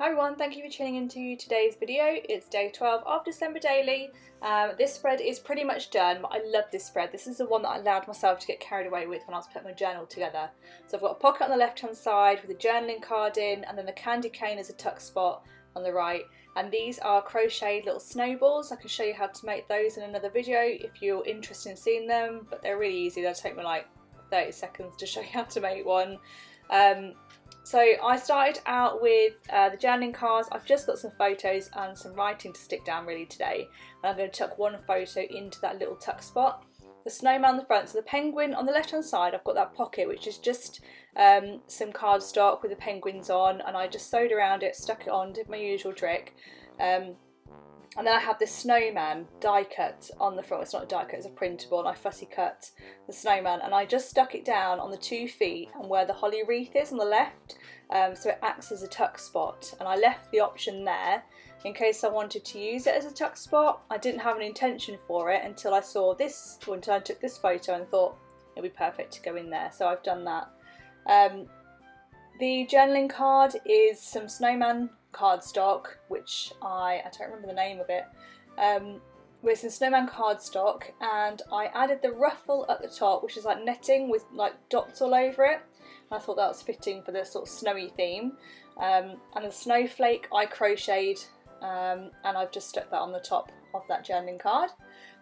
Hi everyone, thank you for tuning into today's video. It's day 12 of December Daily. This spread is pretty much done, but I love this spread. This is the one that I allowed myself to get carried away with when I was putting my journal together. So I've got a pocket on the left hand side with a journaling card in, and then the candy cane as a tuck spot on the right. And these are crocheted little snowballs. I can show you how to make those in another video if you're interested in seeing them, but they're really easy. They'll take me like 30 seconds to show you how to make one. So I started out with the journaling cards. I've just got some photos and some writing to stick down really today, and I'm going to tuck one photo into that little tuck spot. The snowman on the front, so the penguin on the left hand side, I've got that pocket which is just some cardstock with the penguins on, and I just sewed around it, stuck it on, did my usual trick. And then I have this snowman die cut on the front. It's not a die cut, it's a printable, and I fussy cut the snowman, and I just stuck it down on the 2 feet and where the holly wreath is on the left, so it acts as a tuck spot, and I left the option there in case I wanted to use it as a tuck spot. I didn't have an intention for it until I saw this, or until I took this photo and thought it'd be perfect to go in there, so I've done that. The journaling card is some snowman cardstock, which I don't remember the name of it, with some snowman cardstock, and I added the ruffle at the top, which is like netting with like dots all over it. I thought that was fitting for this sort of snowy theme. And the snowflake I crocheted, and I've just stuck that on the top of that journaling card.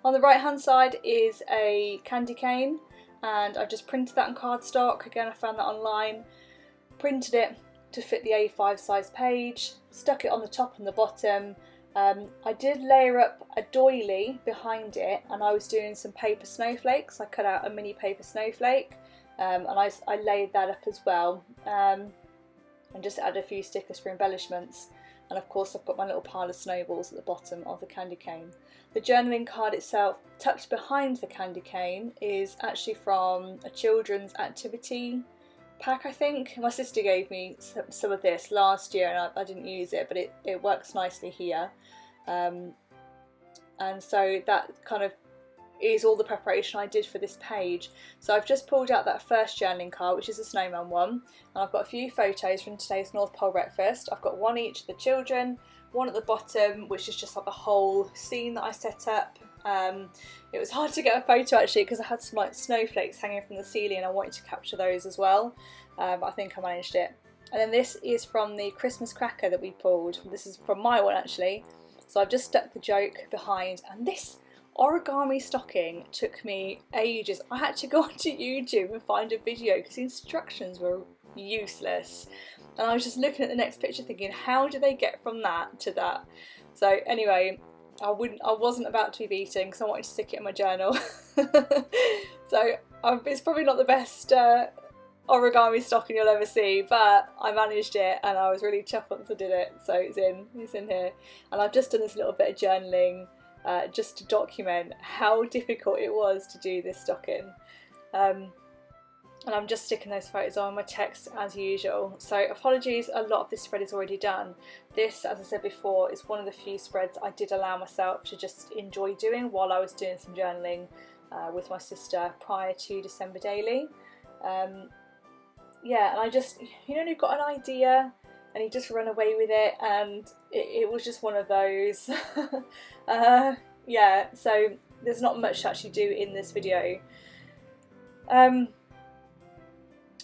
On the right hand side is a candy cane, and I just printed that on cardstock. Again, I found that online, printed it to fit the A5 size page, stuck it on the top and the bottom. I did layer up a doily behind it, and I was doing some paper snowflakes. I cut out a mini paper snowflake, and I laid that up as well, and just added a few stickers for embellishments. And of course I've got my little pile of snowballs at the bottom of the candy cane. The journaling card itself, tucked behind the candy cane, is actually from a children's activity pack, I think. My sister gave me some of this last year, and I didn't use it, but it works nicely here. And so that kind of is all the preparation I did for this page. So I've just pulled out that first journaling card, which is a snowman one, and I've got a few photos from today's North Pole breakfast. I've got one each of the children, one at the bottom which is just like the whole scene that I set up. It was hard to get a photo actually because I had some like snowflakes hanging from the ceiling and I wanted to capture those as well, but I think I managed it. And then this is from the Christmas cracker that we pulled. This is from my one actually, so I've just stuck the joke behind, and this origami stocking took me ages. I had to go onto YouTube and find a video because the instructions were useless, and I was just looking at the next picture thinking, how do they get from that to that? So anyway, I wasn't about to be beaten because I wanted to stick it in my journal. So it's probably not the best origami stocking you'll ever see, but I managed it and I was really chuffed once I did it. So it's in here, and I've just done this little bit of journaling just to document how difficult it was to do this stocking. And I'm just sticking those photos on my text as usual. So apologies, a lot of this spread is already done. This, as I said before, is one of the few spreads I did allow myself to just enjoy doing while I was doing some journaling with my sister prior to December Daily. Yeah, and I just, you know, you've got an idea and you just run away with it, and it was just one of those. Yeah, so there's not much to actually do in this video.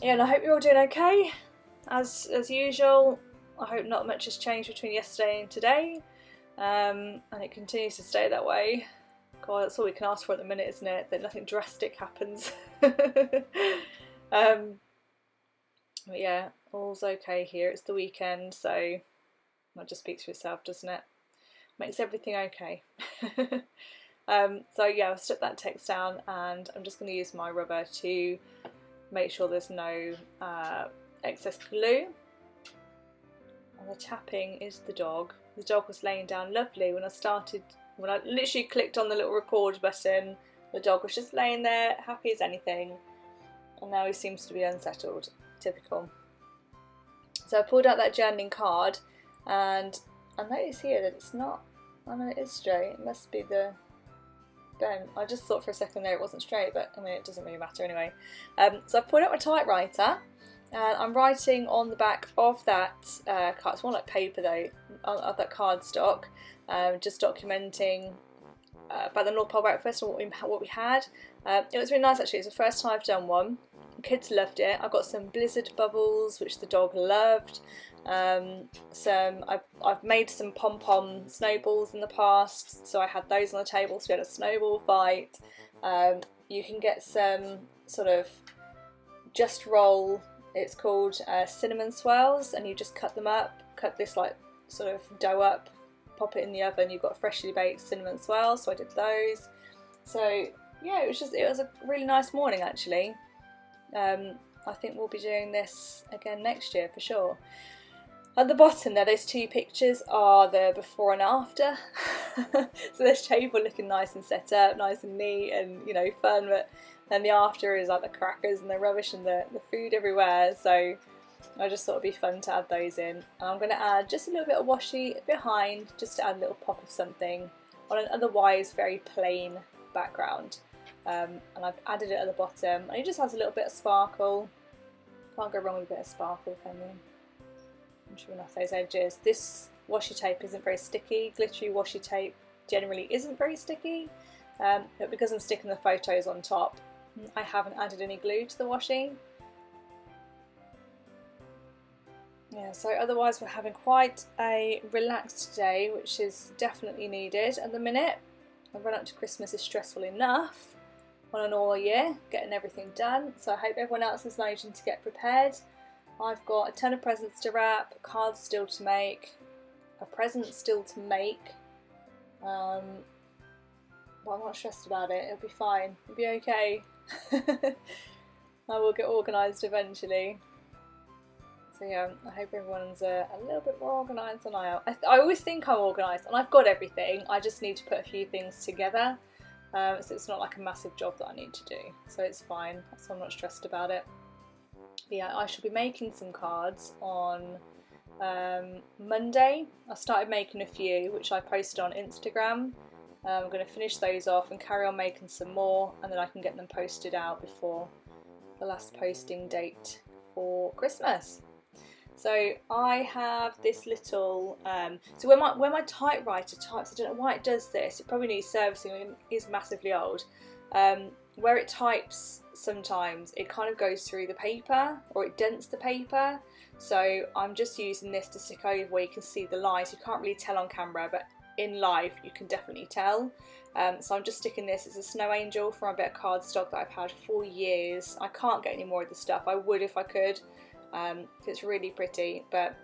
Yeah, and I hope you're all doing okay, as usual. I hope not much has changed between yesterday and today, and it continues to stay that way. God, that's all we can ask for at the minute, isn't it? That nothing drastic happens. But yeah, all's okay here. It's the weekend, so that just speaks for itself, doesn't it? Makes everything okay. So yeah, I've stuck that text down, and I'm just going to use my rubber to make sure there's no excess glue. And the tapping is the dog. The dog was laying down lovely when I literally clicked on the little record button. The dog was just laying there, happy as anything, and now he seems to be unsettled. Typical. So I pulled out that journaling card, and I notice here that it's not, I mean, it is straight. It must be the bent. I just thought for a second there it wasn't straight, but I mean, it doesn't really matter anyway. So I pulled out my typewriter, And I'm writing on the back of that card, it's more like paper though, of that cardstock, just documenting about the North Pole breakfast and what we had. It was really nice actually, it's the first time I've done one. The kids loved it. I got some blizzard bubbles, which the dog loved. I've made some pom-pom snowballs in the past, so I had those on the table, so we had a snowball fight. You can get some sort of just roll, it's called cinnamon swirls, and you just cut them up, cut this like sort of dough up, pop it in the oven, you've got freshly baked cinnamon swirls, so I did those. So yeah, it was a really nice morning actually. I think we'll be doing this again next year for sure. At the bottom there, those two pictures are the before and after. So this table looking nice and set up, nice and neat and, you know, fun, but then the after is like the crackers and the rubbish and the food everywhere. So I just thought it'd be fun to add those in. And I'm going to add just a little bit of washi behind, just to add a little pop of something on an otherwise very plain background. And I've added it at the bottom, and it just has a little bit of sparkle. Can't go wrong with a bit of sparkle, can you? I'm sure enough those edges. This washi tape isn't very sticky. Glittery washi tape generally isn't very sticky, but because I'm sticking the photos on top, I haven't added any glue to the washi. Yeah, so otherwise we're having quite a relaxed day, which is definitely needed at the minute. The run up to Christmas is stressful enough on an all year, getting everything done, so I hope everyone else is managing to get prepared. I've got a ton of presents to wrap, cards still to make, a present still to make, but I'm not stressed about it, it'll be fine, it'll be okay. I will get organised eventually. So yeah, I hope everyone's a little bit more organised than I am. I always think I'm organised and I've got everything, I just need to put a few things together. So it's not like a massive job that I need to do, so it's fine, so I'm not stressed about it. But yeah, I should be making some cards on Monday. I started making a few, which I posted on Instagram. I'm going to finish those off and carry on making some more, and then I can get them posted out before the last posting date for Christmas. So I have this little, so when my typewriter types, I don't know why it does this, it probably needs servicing, it is massively old. Where it types sometimes it kind of goes through the paper, or it dents the paper, so I'm just using this to stick over where you can see the lines. You can't really tell on camera, but in live you can definitely tell. So I'm just sticking this, it's a snow angel from a bit of cardstock that I've had for years. I can't get any more of the stuff, I would if I could. It's really pretty, but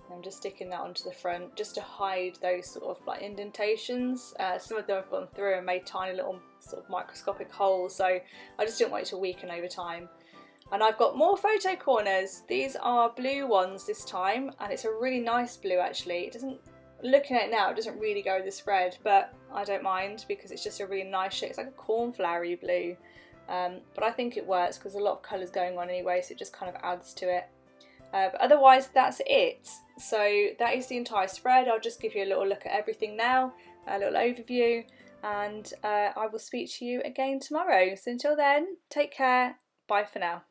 I'm just sticking that onto the front just to hide those sort of like indentations. Some of them have gone through and made tiny little sort of microscopic holes, so I just didn't want it to weaken over time. And I've got more photo corners. These are blue ones this time, and it's a really nice blue actually. It doesn't, looking at it now, it doesn't really go with the spread, but I don't mind because it's just a really nice shade. It's like a cornflowery blue. But I think it works because there's a lot of colours going on anyway, so it just kind of adds to it. But otherwise that's it. So that is the entire spread. I'll just give you a little look at everything now, a little overview, and I will speak to you again tomorrow. So until then, take care, bye for now.